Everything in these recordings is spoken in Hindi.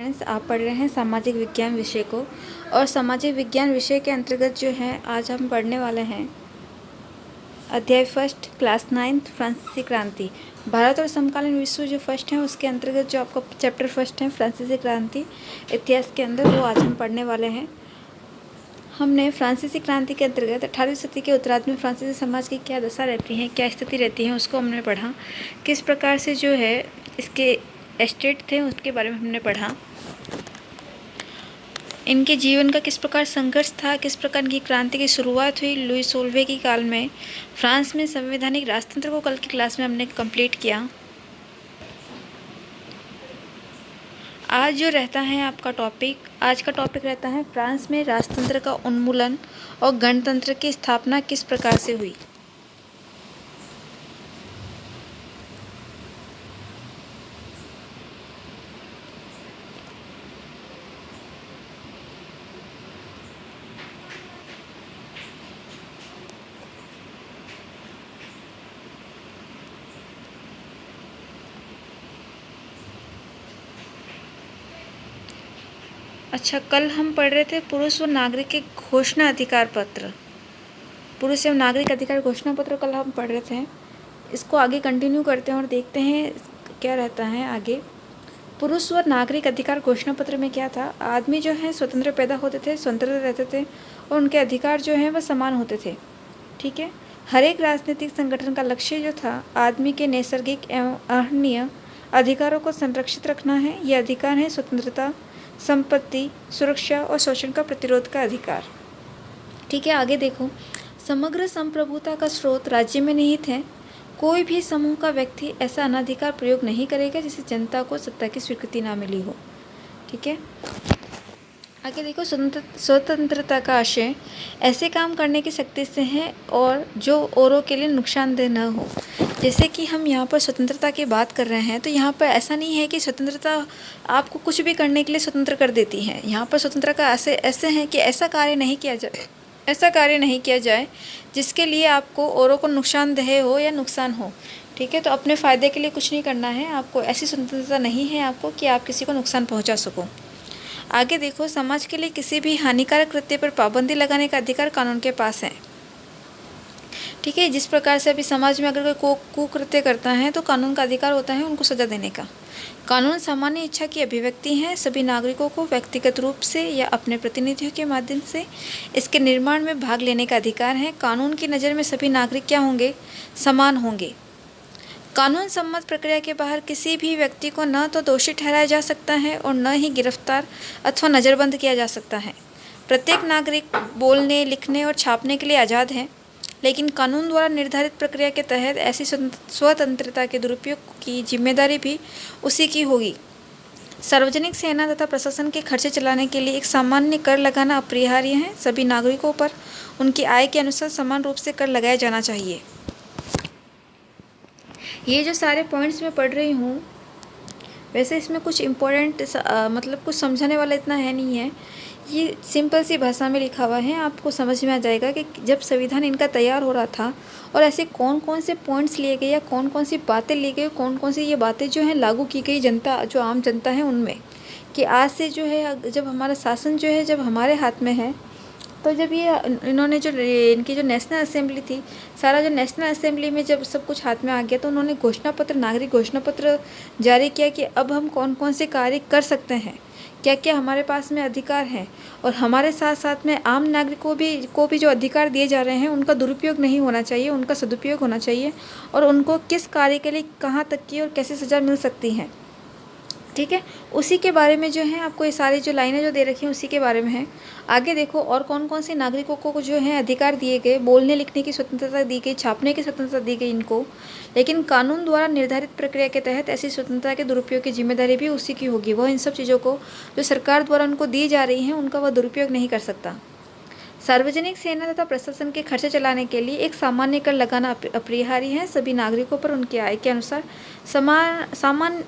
फ्रेंड्स, आप पढ़ रहे हैं सामाजिक विज्ञान विषय को। और सामाजिक विज्ञान विषय के अंतर्गत जो है आज हम पढ़ने वाले हैं अध्याय फर्स्ट क्लास 9 फ्रांसीसी क्रांति। भारत और समकालीन विश्व जो फर्स्ट है उसके अंतर्गत जो आपका चैप्टर फर्स्ट है फ्रांसीसी क्रांति इतिहास के अंदर, वो आज हम पढ़ने वाले हैं। हमने फ्रांसीसी क्रांति के अंतर्गत 18वीं सदी के उत्तरार्ध में फ्रांसीसी समाज की क्या दशा रहती है, क्या स्थिति रहती है, उसको हमने पढ़ा। किस प्रकार से जो है इसके एस्टेट थे उसके बारे में हमने पढ़ा। इनके जीवन का किस प्रकार संघर्ष था, किस प्रकार की क्रांति की शुरुआत हुई लुई सोल्वे की काल में। फ्रांस में संवैधानिक राजतंत्र को कल की क्लास में हमने कंप्लीट किया। आज जो रहता है आपका टॉपिक, आज का टॉपिक रहता है फ्रांस में राजतंत्र का उन्मूलन और गणतंत्र की स्थापना किस प्रकार से हुई। अच्छा, कल हम पढ़ रहे थे पुरुष व नागरिक के घोषणा अधिकार पत्र, पुरुष एवं नागरिक अधिकार घोषणा पत्र कल हम पढ़ रहे थे। इसको आगे कंटिन्यू करते हैं और देखते हैं क्या रहता है आगे। पुरुष व नागरिक अधिकार घोषणा पत्र में क्या था, आदमी जो है स्वतंत्र पैदा होते थे, स्वतंत्र रहते थे और उनके अधिकार जो हैं वह समान होते थे। ठीक है, हर एक राजनीतिक संगठन का लक्ष्य जो था आदमी के नैसर्गिक एवं आहरणीय अधिकारों को संरक्षित रखना है। ये अधिकार है स्वतंत्रता, संपत्ति, सुरक्षा और शोषण का प्रतिरोध का अधिकार। ठीक है, आगे देखो। समग्र संप्रभुता का स्रोत राज्य में निहित है। कोई भी समूह का व्यक्ति ऐसा अनाधिकार प्रयोग नहीं करेगा जिससे जनता को सत्ता की स्वीकृति ना मिली हो। ठीक है, आगे देखो। स्वतंत्रता का आशय ऐसे काम करने की शक्ति से है और जो औरों के लिए नुकसानदेह न हो। जैसे कि हम यहाँ पर स्वतंत्रता की बात कर रहे हैं तो यहाँ पर ऐसा नहीं है कि स्वतंत्रता आपको कुछ भी करने के लिए स्वतंत्र कर देती है। यहाँ पर स्वतंत्रता का ऐसे है कि ऐसा कार्य नहीं किया जाए जिसके लिए आपको औरों को नुकसानदेह हो या नुकसान हो। ठीक है, तो अपने फ़ायदे के लिए कुछ नहीं करना है आपको। ऐसी स्वतंत्रता नहीं है आपको कि आप किसी को नुकसान पहुँचा सको। आगे देखो। समाज के लिए किसी भी हानिकारक कृत्य पर पाबंदी लगाने का अधिकार कानून के पास है। ठीक है, जिस प्रकार से अभी समाज में अगर कोई कुकृत्य करता है तो कानून का अधिकार होता है उनको सजा देने का। कानून सामान्य इच्छा की अभिव्यक्ति है। सभी नागरिकों को व्यक्तिगत रूप से या अपने प्रतिनिधियों के माध्यम से इसके निर्माण में भाग लेने का अधिकार है। कानून की नज़र में सभी नागरिक क्या होंगे, समान होंगे। कानून सम्मत प्रक्रिया के बाहर किसी भी व्यक्ति को न तो दोषी ठहराया जा सकता है और न ही गिरफ्तार अथवा नज़रबंद किया जा सकता है। प्रत्येक नागरिक बोलने, लिखने और छापने के लिए आज़ाद है, लेकिन कानून द्वारा निर्धारित प्रक्रिया के तहत ऐसी स्वतंत्रता के दुरुपयोग की जिम्मेदारी भी उसी की होगी। सार्वजनिक सेना तथा प्रशासन के खर्चे चलाने के लिए एक सामान्य कर लगाना अपरिहार्य है। सभी नागरिकों पर उनकी आय के अनुसार समान रूप से कर लगाया जाना चाहिए। ये जो सारे पॉइंट्स मैं पढ़ रही हूँ, वैसे इसमें कुछ इम्पोर्टेंट मतलब कुछ समझाने वाला इतना है नहीं है। ये सिंपल सी भाषा में लिखा हुआ है, आपको समझ में आ जाएगा कि जब संविधान इनका तैयार हो रहा था और ऐसे कौन कौन से पॉइंट्स लिए गए या कौन कौन सी बातें ली गई, कौन कौन सी ये बातें जो हैं लागू की गई जनता, जो आम जनता है उनमें, कि आज से जो है जब हमारा शासन जो है जब हमारे हाथ में है, तो जब ये इन्होंने जो इनकी जो नेशनल असेंबली थी, सारा जो नेशनल असेंबली में जब सब कुछ हाथ में आ गया तो उन्होंने घोषणा पत्र, नागरिक घोषणा पत्र जारी किया कि अब हम कौन कौन से कार्य कर सकते हैं, क्या क्या हमारे पास में अधिकार हैं, और हमारे साथ साथ में आम नागरिकों को भी जो अधिकार दिए जा रहे हैं उनका दुरुपयोग नहीं होना चाहिए, उनका सदुपयोग होना चाहिए, और उनको किस कार्य के लिए कहाँ तक की और कैसे सज़ा मिल सकती है। ठीक है, उसी के बारे में जो है आपको ये सारी जो लाइनें जो दे रखी हैं उसी के बारे में है। आगे देखो। और कौन कौन से नागरिकों को जो है अधिकार दिए गए, बोलने लिखने की स्वतंत्रता दी गई, छापने की स्वतंत्रता दी गई इनको, लेकिन कानून द्वारा निर्धारित प्रक्रिया के तहत ऐसी स्वतंत्रता के दुरुपयोग की जिम्मेदारी भी उसी की होगी। वह इन सब चीज़ों को जो सरकार द्वारा उनको दी जा रही हैं उनका वह दुरुपयोग नहीं कर सकता। सार्वजनिक सेना तथा प्रशासन के खर्चे चलाने के लिए एक सामान्य कर लगाना अपरिहार्य है। सभी नागरिकों पर उनकी आय के अनुसार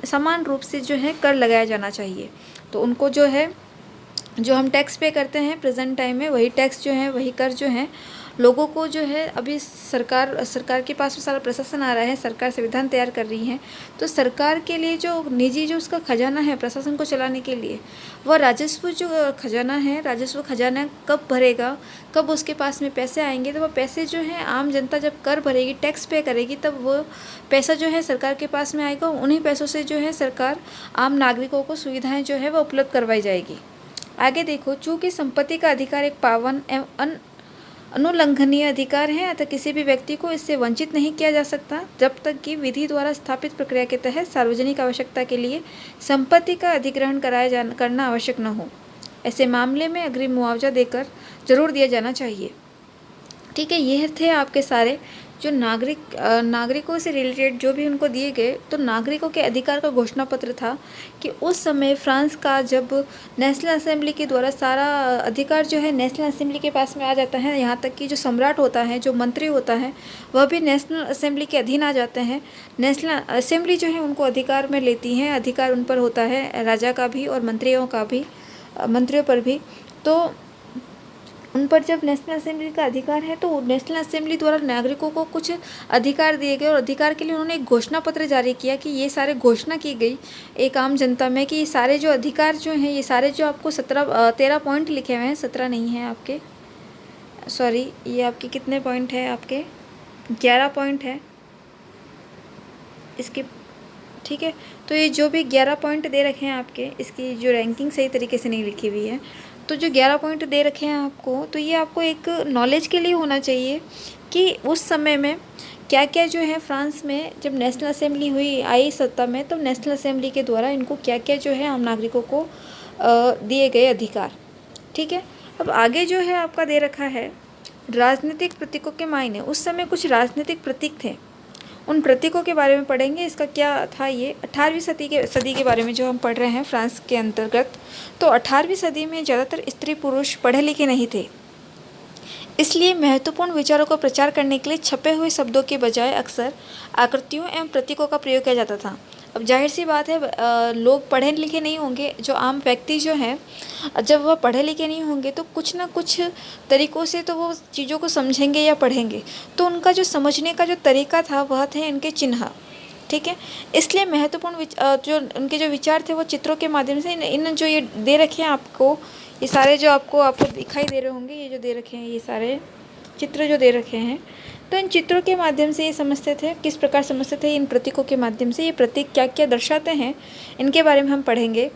समान रूप से जो है कर लगाया जाना चाहिए। तो उनको जो है, जो हम टैक्स पे करते हैं प्रेजेंट टाइम में, वही टैक्स जो है, वही कर जो है लोगों को जो है अभी सरकार के पास में सारा प्रशासन आ रहा है, सरकार संविधान तैयार कर रही है, तो सरकार के लिए जो निजी जो उसका खजाना है प्रशासन को चलाने के लिए, वह राजस्व जो खजाना है, राजस्व खजाना कब भरेगा, कब उसके पास में पैसे आएंगे, तो वह पैसे जो है आम जनता जब कर भरेगी, टैक्स पे करेगी, तब वो पैसा जो है सरकार के पास में आएगा। उन्हीं पैसों से जो है सरकार आम नागरिकों को सुविधाएं जो है वह उपलब्ध करवाई जाएगी। आगे देखो, चूँकि संपत्ति का अधिकार एक पावन एवं अनुल्लंघनीय अधिकार है, अतः किसी भी व्यक्ति को इससे वंचित नहीं किया जा सकता जब तक कि विधि द्वारा स्थापित प्रक्रिया के तहत सार्वजनिक आवश्यकता के लिए संपत्ति का अधिग्रहण करना आवश्यक न हो। ऐसे मामले में अग्रिम मुआवजा देकर जरूर दिया जाना चाहिए। ठीक है, ये थे आपके सारे जो नागरिकों से रिलेटेड जो भी उनको दिए गए। तो नागरिकों के अधिकार का घोषणा पत्र था कि उस समय फ्रांस का जब नेशनल असेंबली के द्वारा सारा अधिकार जो है नेशनल असेंबली के पास में आ जाता है, यहाँ तक कि जो सम्राट होता है, जो मंत्री होता है, वह भी नेशनल असेंबली के अधीन आ जाते हैं। नेशनल असेंबली जो है उनको अधिकार में लेती है, अधिकार उन पर होता है, राजा का भी और मंत्रियों पर भी। तो उन पर जब नेशनल असेंबली का अधिकार है, तो नेशनल असेंबली द्वारा नागरिकों को कुछ अधिकार दिए गए और अधिकार के लिए उन्होंने एक घोषणा पत्र जारी किया कि ये सारे घोषणा की गई एक आम जनता में कि ये सारे जो अधिकार जो हैं, ये सारे जो आपको 13 पॉइंट लिखे हुए हैं, 17 नहीं है आपके, सॉरी, ये आपके कितने पॉइंट है, आपके 11 पॉइंट है इसके। ठीक है, तो ये जो भी 11 पॉइंट दे रखे हैं आपके, इसकी जो रैंकिंग सही तरीके से नहीं लिखी हुई है, तो जो 11 पॉइंट दे रखे हैं आपको, तो ये आपको एक नॉलेज के लिए होना चाहिए कि उस समय में क्या क्या जो है फ्रांस में जब नेशनल असेंबली आई सत्ता में, तब नेशनल असेंबली के द्वारा इनको क्या क्या जो है आम नागरिकों को दिए गए अधिकार। ठीक है, अब आगे जो है आपका दे रखा है राजनीतिक प्रतीकों के मायने। उस समय कुछ राजनीतिक प्रतीक थे, उन प्रतीकों के बारे में पढ़ेंगे। इसका क्या था, ये 18वीं सदी के बारे में जो हम पढ़ रहे हैं फ्रांस के अंतर्गत। तो 18वीं सदी में ज़्यादातर स्त्री पुरुष पढ़े लिखे नहीं थे, इसलिए महत्वपूर्ण विचारों का प्रचार करने के लिए छपे हुए शब्दों के बजाय अक्सर आकृतियों एवं प्रतीकों का प्रयोग किया जाता था। अब जाहिर सी बात है, लोग पढ़े लिखे नहीं होंगे, जो आम व्यक्ति जो हैं, जब वह पढ़े लिखे नहीं होंगे तो कुछ ना कुछ तरीक़ों से तो वो चीज़ों को समझेंगे या पढ़ेंगे, तो उनका जो समझने का जो तरीका था वह थे इनके चिन्ह। ठीक है, इसलिए महत्वपूर्ण जो उनके जो विचार थे वो चित्रों के माध्यम से इन जो ये दे रखे हैं आपको, ये सारे जो आपको दिखाई दे रहे होंगे, ये जो दे रखे हैं, ये सारे चित्र जो दे रखे हैं, तो इन चित्रों के माध्यम से ये समझते थे, किस प्रकार समझते थे, इन प्रतीकों के माध्यम से ये प्रतीक क्या क्या दर्शाते हैं, इनके बारे में हम पढ़ेंगे।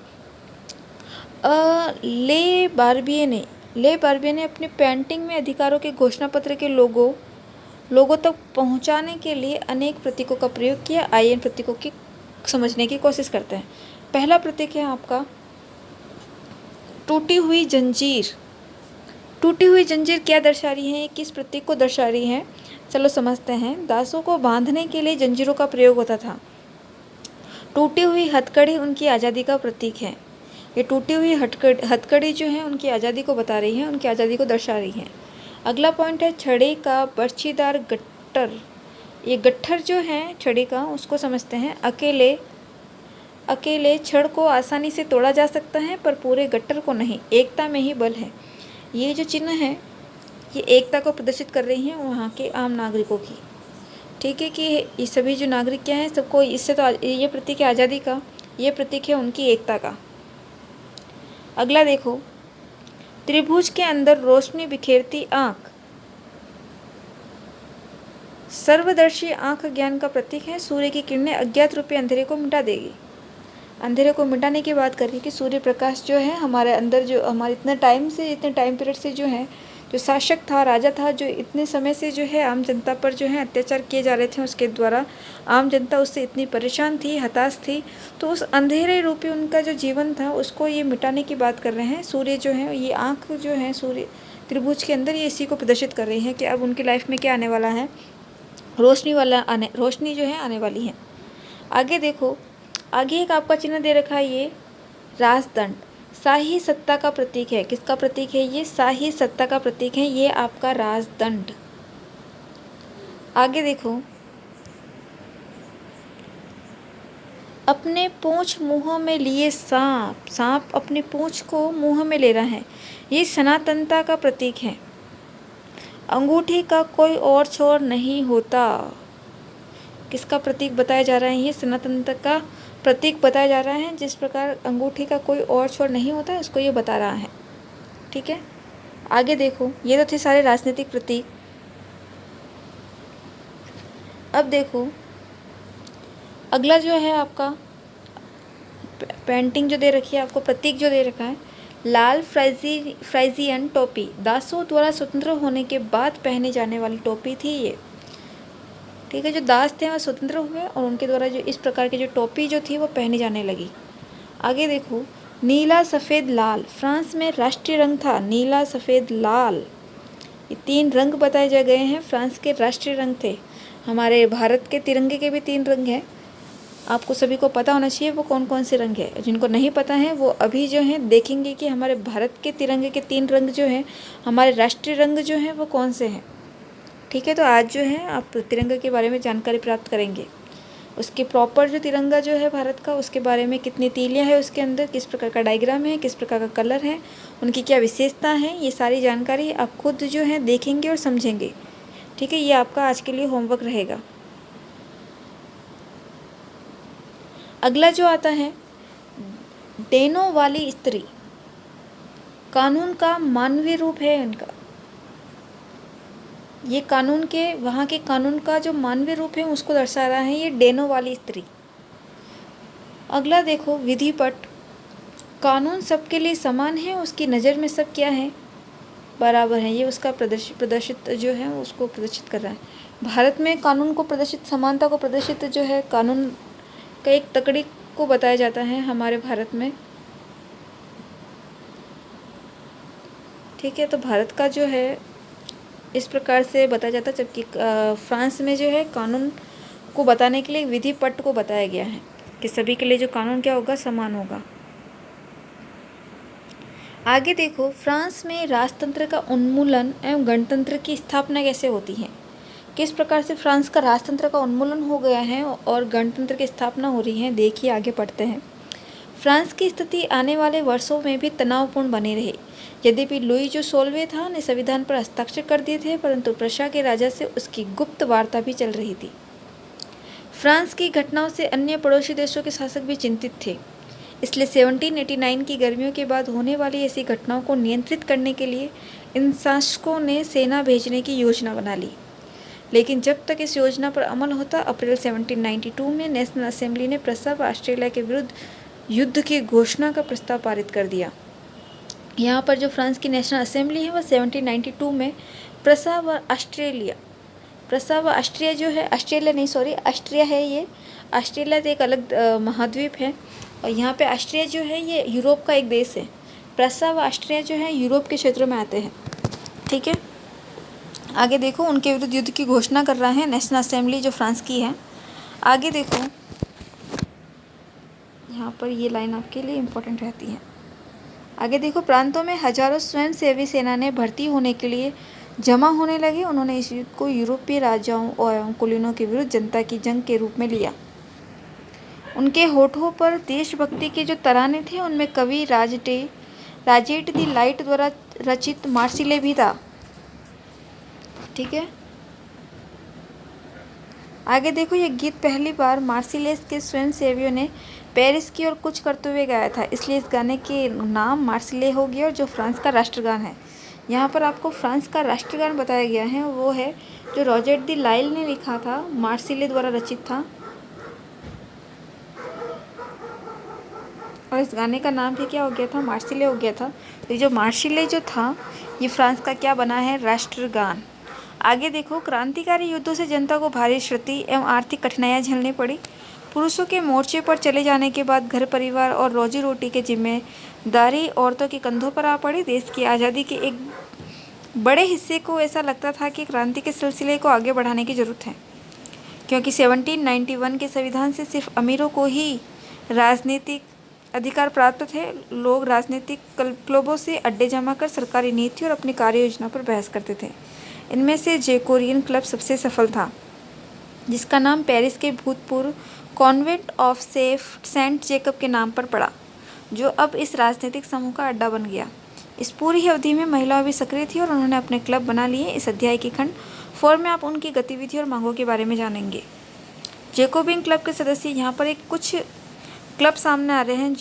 ले बार्बिये ने अपनी पेंटिंग में अधिकारों के घोषणा पत्र के लोगों तक पहुंचाने के लिए अनेक प्रतीकों का प्रयोग किया। आइए इन प्रतीकों की समझने की कोशिश करते हैं। पहला प्रतीक है आपका टूटी हुई जंजीर। टूटी हुई जंजीर क्या दर्शा रही है, किस प्रतीक को दर्शा रही है, चलो समझते हैं। दासों को बांधने के लिए जंजीरों का प्रयोग होता था। टूटी हुई हथकड़ी उनकी आज़ादी का प्रतीक है। ये टूटी हुई हथकड़ी जो है उनकी आज़ादी को बता रही है, उनकी आज़ादी को दर्शा रही है। अगला पॉइंट है छड़ी का बर्छीदार गट्ठर। ये गट्ठर जो है छड़ी का, उसको समझते हैं। अकेले छड़ को आसानी से तोड़ा जा सकता है पर पूरे गट्ठर को नहीं, एकता में ही बल है। ये जो चिन्ह है ये एकता को प्रदर्शित कर रही हैं वहाँ के आम नागरिकों की। ठीक है, कि ये सभी जो नागरिक क्या हैं, सबको इससे तो ये प्रतीक है आज़ादी का, ये प्रतीक है उनकी एकता का। अगला देखो, त्रिभुज के अंदर रोशनी बिखेरती आँख। सर्वदर्शी आँख ज्ञान का प्रतीक है। सूर्य की किरणें अज्ञात रूपी अंधेरे को मिटा देगी। अंधेरे को मिटाने की बात कर रही है कि सूर्य प्रकाश जो है हमारे अंदर, जो हमारे इतने टाइम पीरियड से जो है, जो शासक था, राजा था, जो इतने समय से जो है आम जनता पर जो है अत्याचार किए जा रहे थे, उसके द्वारा आम जनता उससे इतनी परेशान थी, हताश थी, तो उस अंधेरे रूपी उनका जो जीवन था उसको ये मिटाने की बात कर रहे हैं। सूर्य जो है, ये आँख जो है सूर्य त्रिभुज के अंदर, ये इसी को प्रदर्शित कर रही है कि अब उनकी लाइफ में क्या आने वाला है, रोशनी जो है आने वाली है। आगे देखो, आगे एक आपका चिन्ह दे रखा है, ये राजदंड शाही सत्ता का प्रतीक है। किसका प्रतीक है ये? शाही सत्ता का प्रतीक है ये आपका राजदंड। आगे देखो, अपने पूंछ मुंह में लिए सांप अपनी पूंछ को मुंह में ले रहा है, ये सनातनता का प्रतीक है। अंगूठी का कोई और छोर नहीं होता। किसका प्रतीक बताया जा रहा है? ये सनातनता का प्रतीक बताया जा रहा है। जिस प्रकार अंगूठी का कोई और छोर नहीं होता है, उसको ये बता रहा है। ठीक है, आगे देखो, ये तो थे सारे राजनीतिक प्रतीक। अब देखो अगला जो है आपका पेंटिंग जो दे रखी है आपको, प्रतीक जो दे रखा है, लाल फ्राइजियन टोपी दासों द्वारा स्वतंत्र होने के बाद पहने जाने वाली टोपी थी ये। ठीक है, जो दास थे वह स्वतंत्र हुए और उनके द्वारा जो इस प्रकार की जो टोपी जो थी वो पहनी जाने लगी। आगे देखो, नीला सफ़ेद लाल फ्रांस में राष्ट्रीय रंग था। नीला सफ़ेद लाल, ये 3 रंग बताए जा गए हैं, फ्रांस के राष्ट्रीय रंग थे। हमारे भारत के तिरंगे के भी 3 रंग हैं। आपको सभी को पता होना चाहिए वो कौन कौन से रंग है। जिनको नहीं पता है वो अभी जो है देखेंगे कि हमारे भारत के तिरंगे के 3 रंग जो हैं, हमारे राष्ट्रीय रंग जो हैं वो कौन से हैं। ठीक है, तो आज जो है आप तिरंगे के बारे में जानकारी प्राप्त करेंगे। उसके प्रॉपर जो तिरंगा जो है भारत का, उसके बारे में कितनी तीलियाँ हैं उसके अंदर, किस प्रकार का डायग्राम है, किस प्रकार का कलर है, उनकी क्या विशेषता है, ये सारी जानकारी आप खुद जो है देखेंगे और समझेंगे। ठीक है, ये आपका आज के लिए होमवर्क रहेगा। अगला जो आता है, डेनों वाली स्त्री कानून का मानवीय रूप है इनका। ये कानून के, वहाँ के कानून का जो मानवीय रूप है उसको दर्शा रहा है ये डेनों वाली स्त्री। अगला देखो, विधिपट कानून सबके लिए समान है, उसकी नज़र में सब क्या है, बराबर है। ये उसका प्रदर्शित जो है उसको प्रदर्शित कर रहा है। भारत में कानून को प्रदर्शित, समानता को प्रदर्शित जो है कानून का एक तकड़ी को बताया जाता है हमारे भारत में। ठीक है, तो भारत का जो है इस प्रकार से बताया जाता है, जबकि फ्रांस में जो है कानून को बताने के लिए विधि पट को बताया गया है कि सभी के लिए जो कानून क्या होगा, समान होगा। आगे देखो, फ्रांस में राजतंत्र का उन्मूलन एवं गणतंत्र की स्थापना कैसे होती है। किस प्रकार से फ्रांस का राजतंत्र का उन्मूलन हो गया है और गणतंत्र की स्थापना हो रही है, देखिए आगे पढ़ते हैं। फ्रांस की स्थिति आने वाले वर्षों में भी तनावपूर्ण बनी रही। यद्यपि लुई जो 16वें था ने संविधान पर हस्ताक्षर कर दिए थे, परंतु प्रशा के राजा से उसकी गुप्त वार्ता भी चल रही थी। फ्रांस की घटनाओं से अन्य पड़ोसी देशों के शासक भी चिंतित थे, इसलिए 1789 की गर्मियों के बाद होने वाली ऐसी घटनाओं को नियंत्रित करने के लिए इन शासकों ने सेना भेजने की योजना बना ली। लेकिन जब तक इस योजना पर अमल होता, अप्रैल 1792 में नेशनल असेंबली ने प्रस्सा व ऑस्ट्रेलिया के विरुद्ध युद्ध की घोषणा का प्रस्ताव पारित कर दिया। यहाँ पर जो फ्रांस की नेशनल असेंबली है वह 1792 में प्रस्सा व ऑस्ट्रिया जो है, ऑस्ट्रिया है ये। ऑस्ट्रेलिया तो एक अलग महाद्वीप है और यहाँ पे ऑस्ट्रिया जो है ये यूरोप का एक देश है। प्रस्सा व ऑस्ट्रिया जो है यूरोप के क्षेत्रों में आते हैं। ठीक है, आगे देखो, उनके विरुद्ध युद्ध की घोषणा कर रहा है नेशनल असेंबली जो फ्रांस की है। आगे देखो, यहाँ पर ये लाइन आपके लिए इम्पोर्टेंट रहती है। आगे देखो, प्रांतों में हजारों स्वयंसेवी सेना ने भर्ती होने के लिए जमा होने लगे। उन्होंने इस युद्ध को यूरोपीय राजाओं और कुलीनों के विरुद्ध जनता की जंग के रूप में लिया। उनके होठों पर देशभक्ति के जो तराने थे उनमें कवि राजेट दी लाइट द्वारा रचित मार्सिले भी था। ठीक है, आगे देखो, ये गीत पहली बार मार्सिलेस के स्वयंसेवियों ने पेरिस की ओर कुछ करते हुए गाया था, इसलिए इस गाने के नाम मार्सिले हो गया और जो फ्रांस का राष्ट्रगान है। यहाँ पर आपको फ्रांस का राष्ट्रगान बताया गया है, वो है जो रॉजेट दी लाइल ने लिखा था, मार्सिले द्वारा रचित था। और इस गाने का नाम भी क्या हो गया था, मार्सिले हो गया था। तो ये जो मार्सिले जो था ये फ्रांस का क्या बना है, राष्ट्रगान। आगे देखो, क्रांतिकारी युद्धों से जनता को भारी क्षति एवं आर्थिक कठिनाइयाँ झेलनी पड़ी। पुरुषों के मोर्चे पर चले जाने के बाद घर परिवार और रोजी रोटी की जिम्मेदारी औरतों के कंधों पर आ पड़ी। देश की आज़ादी के एक बड़े हिस्से को ऐसा लगता था कि क्रांति के सिलसिले को आगे बढ़ाने की ज़रूरत है, क्योंकि 1791 के संविधान से सिर्फ अमीरों को ही राजनीतिक अधिकार प्राप्त थे। लोग राजनीतिक क्लबों से अड्डे जमा कर सरकारी नीति और अपनी कार्य योजना पर बहस करते थे। इनमें से जैकोरियन क्लब सबसे सफल था, जिसका नाम पेरिस के भूतपूर्व कॉन्वेंट ऑफ सेंट जेकब के नाम पर पड़ा, जो अब इस राजनीतिक समूह का अड्डा बन गया। इस पूरी ही अवधि में महिलाएं भी सक्रिय थी और उन्होंने अपने क्लब बना लिए। इस अध्याय के खंड 4 में आप उनकी गतिविधि और मांगों के बारे में जानेंगे। जैकोबिन क्लब के सदस्य, यहाँ पर एक कुछ क्लब सामने आ रहे हैं।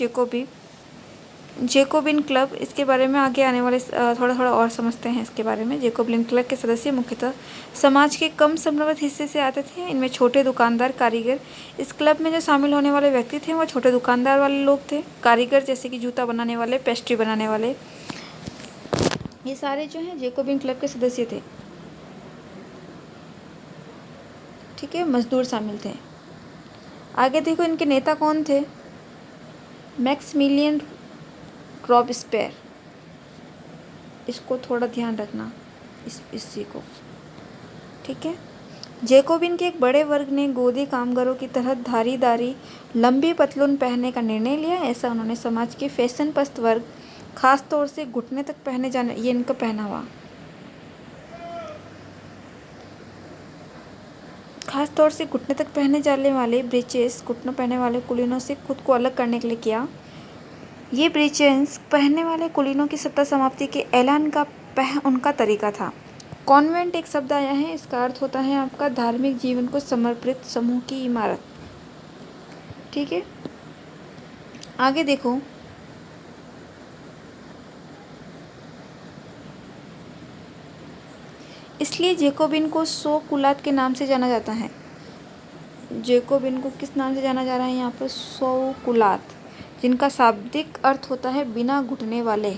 जैकोबिन क्लब, इसके बारे में आगे आने वाले थोड़ा और समझते हैं इसके बारे में। जैकोबिन क्लब के सदस्य मुख्यतः समाज के कम संभ्रमित हिस्से से आते थे। इनमें छोटे दुकानदार, कारीगर, इस क्लब में जो शामिल होने वाले व्यक्ति थे वो छोटे दुकानदार वाले लोग थे। कारीगर जैसे कि जूता बनाने वाले, पेस्ट्री बनाने वाले, ये सारे जो हैं जैकोबिन क्लब के सदस्य थे। ठीक है, मजदूर शामिल थे। आगे देखो इनके नेता कौन थे। मैक्सिमिलियन रॉबस्पेयर, इसको थोड़ा ध्यान रखना इसी को। ठीक है, जैकोबिन के एक बड़े वर्ग ने गोदी कामगारों की तरह धारीदारी लंबी पतलून पहनने का निर्णय लिया। ऐसा उन्होंने समाज के फैशन पस्त वर्ग, खास तौर से घुटने तक पहने जाने, ये इनका पहनावा, खास तौर से घुटने तक पहने जाने वाले ब्रीचेस, घुटनों पहने वाले कुलीनों से खुद को अलग करने के लिए किया। ये ब्रीचेस पहनने वाले कुलीनों की सत्ता समाप्ति के ऐलान का उनका तरीका था। कॉन्वेंट एक शब्द आया है, इसका अर्थ होता है आपका धार्मिक जीवन को समर्पित समूह की इमारत। ठीक है, आगे देखो इसलिए जैकोबिन को 100 कुलात के नाम से जाना जाता है। जैकोबिन को किस नाम से जाना जा रहा है यहाँ पर? 100 कुलात, जिनका शाब्दिक अर्थ होता है बिना घुटने वाले।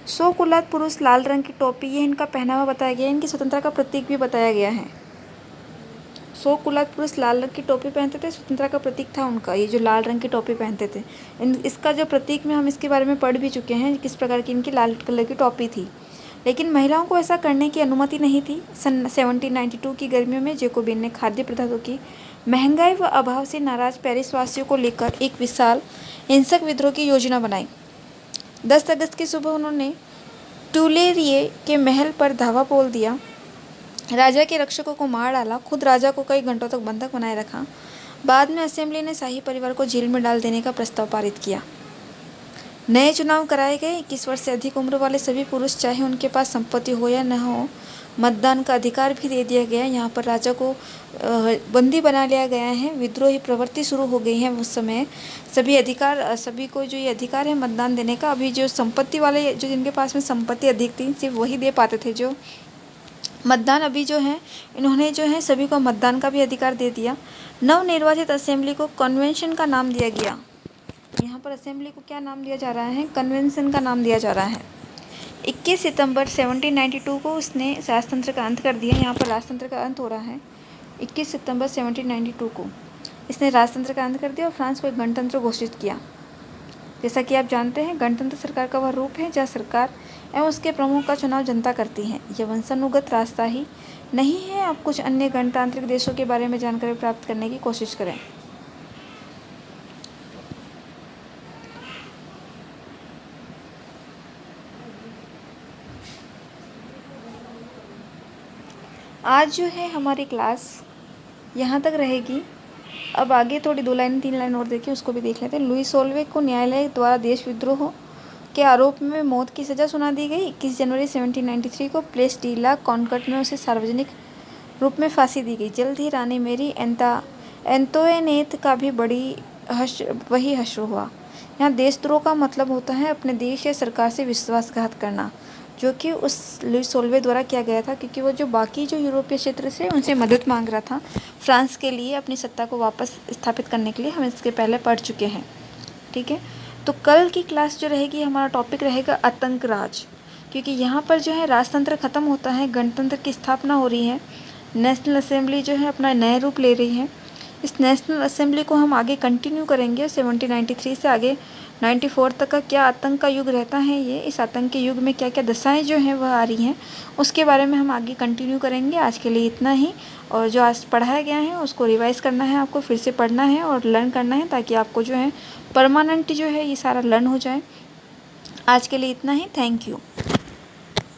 100 कुलात पुरुष लाल रंग की टोपी, ये इनका पहनावा बताया गया है। इनकी स्वतंत्रता का प्रतीक भी बताया गया है। 100 कुलात पुरुष लाल रंग की टोपी पहनते थे, स्वतंत्रता का प्रतीक था उनका, ये जो लाल रंग की टोपी पहनते थे। इसका जो प्रतीक में हम इसके बारे में पढ़ भी चुके हैं, किस प्रकार की इनकी लाल कलर की टोपी थी। लेकिन महिलाओं को ऐसा करने की अनुमति नहीं थी। सन 1792 की गर्मियों में जैकोबिन ने खाद्य पदार्थों की महंगाई व अभाव से नाराज पेरिस वासियों को लेकर एक विशाल हिंसक विद्रोह की योजना बनाई। 10 अगस्त की सुबह उन्होंने टुलेरिये के महल पर धावा बोल दिया, राजा के रक्षकों को मार डाला, खुद राजा को कई घंटों तक बंधक बनाए रखा। बाद में असेंबली ने शाही परिवार को जेल में डाल देने का प्रस्ताव पारित किया। नए चुनाव कराए गए। 21 वर्ष से अधिक उम्र वाले सभी पुरुष, चाहे उनके पास संपत्ति हो या न हो, मतदान का अधिकार भी दे दिया गया। यहाँ पर राजा को बंदी बना लिया गया है। विद्रोही प्रवृत्ति शुरू हो गई है उस समय। सभी को जो ये अधिकार है मतदान देने का, अभी जो संपत्ति वाले, जो जिनके पास में संपत्ति अधिक थी, सिर्फ वही दे पाते थे जो मतदान। अभी जो है इन्होंने जो है सभी को मतदान का भी अधिकार दे दिया। नवनिर्वाचित असेंबली को कन्वेंशन का नाम दिया गया। यहाँ पर असेंबली को क्या नाम दिया जा रहा है? कन्वेंशन का नाम दिया जा रहा है। 21 सितंबर 1792 को उसने राजतंत्र का अंत कर दिया। यहाँ पर राजतंत्र का अंत हो रहा है 21 सितंबर 1792 को इसने राजतंत्र का अंत कर दिया और फ्रांस को एक गणतंत्र घोषित किया। जैसा कि आप जानते हैं, गणतंत्र सरकार का वह रूप है जहाँ सरकार एवं उसके प्रमुख का चुनाव जनता करती है। यह वंशानुगत रास्ता ही नहीं है। आप कुछ अन्य गणतांत्रिक देशों के बारे में जानकारी प्राप्त करने की कोशिश करें। आज जो है हमारी क्लास यहाँ तक रहेगी। अब आगे थोड़ी 2 लाइन 3 लाइन और देखिए, उसको भी देख लेते हैं। लुई सोल्वे को न्यायालय द्वारा देश विद्रोह के आरोप में मौत की सज़ा सुना दी गई। 21 जनवरी 1793 को प्लेस डी ला कॉन्कॉर्ड में उसे सार्वजनिक रूप में फांसी दी गई। जल्द ही रानी मेरी एंतोइनेट का भी वही हश्र हुआ। यहाँ देशद्रोह का मतलब होता है अपने देश या सरकार से विश्वासघात करना, जो कि उस लुई सोल्वे द्वारा किया गया था, क्योंकि वो जो बाकी जो यूरोपीय क्षेत्र से उनसे मदद मांग रहा था फ्रांस के लिए अपनी सत्ता को वापस स्थापित करने के लिए। हम इसके पहले पढ़ चुके हैं। ठीक है, तो कल की क्लास जो रहेगी, हमारा टॉपिक रहेगा आतंक राज, क्योंकि यहाँ पर जो है राजतंत्र खत्म होता है, गणतंत्र की स्थापना हो रही है, नेशनल असेंबली जो है अपना नया रूप ले रही है। इस नेशनल असेंबली को हम आगे कंटिन्यू करेंगे। 1793 से आगे 94 तक का क्या आतंक का युग रहता है, ये इस आतंक के युग में क्या क्या दशाएं जो हैं वह आ रही हैं, उसके बारे में हम आगे कंटिन्यू करेंगे। आज के लिए इतना ही, और जो आज पढ़ाया गया है उसको रिवाइज़ करना है, आपको फिर से पढ़ना है और लर्न करना है, ताकि आपको जो है परमानेंट जो है ये सारा लर्न हो जाए। आज के लिए इतना ही। Thank you.